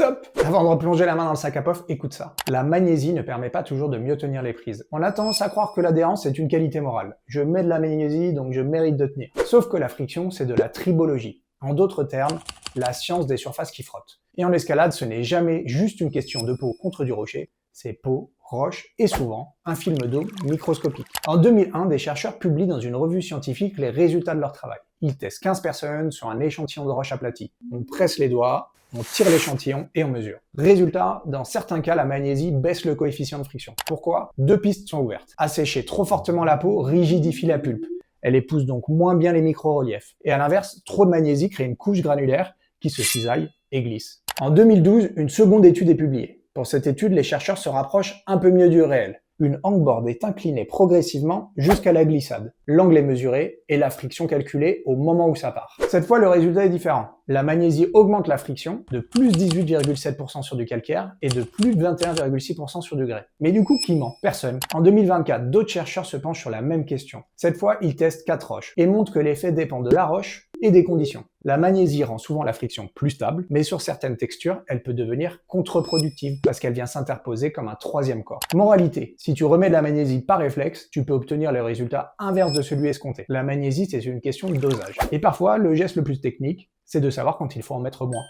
Stop! Avant de replonger la main dans le sac à pof, écoute ça. La magnésie ne permet pas toujours de mieux tenir les prises. On a tendance à croire que l'adhérence est une qualité morale. Je mets de la magnésie, donc je mérite de tenir. Sauf que la friction, c'est de la tribologie. En d'autres termes, la science des surfaces qui frottent. Et en escalade, ce n'est jamais juste une question de peau contre du rocher, c'est peau, roche et souvent un film d'eau microscopique. En 2001, des chercheurs publient dans une revue scientifique les résultats de leur travail. Ils testent 15 personnes sur un échantillon de roche aplatie. On presse les doigts, on tire l'échantillon et on mesure. Résultat, dans certains cas, la magnésie baisse le coefficient de friction. Pourquoi? Deux pistes sont ouvertes. Assécher trop fortement la peau rigidifie la pulpe. Elle épouse donc moins bien les micro-reliefs. Et à l'inverse, trop de magnésie crée une couche granulaire qui se cisaille et glisse. En 2012, une seconde étude est publiée. Pour cette étude, les chercheurs se rapprochent un peu mieux du réel. Une hangboard est inclinée progressivement jusqu'à la glissade. L'angle est mesuré et la friction calculée au moment où ça part. Cette fois, le résultat est différent. La magnésie augmente la friction de plus 18,7% sur du calcaire et de plus 21,6% sur du grès. Mais du coup, qui ment? Personne. En 2024, d'autres chercheurs se penchent sur la même question. Cette fois, ils testent 4 roches et montrent que l'effet dépend de la roche et des conditions. La magnésie rend souvent la friction plus stable, mais sur certaines textures, elle peut devenir contre-productive parce qu'elle vient s'interposer comme un troisième corps. Moralité, si tu remets de la magnésie par réflexe, tu peux obtenir le résultat inverse de celui escompté. La magnésie, c'est une question de dosage. Et parfois, le geste le plus technique, c'est de savoir quand il faut en mettre moins.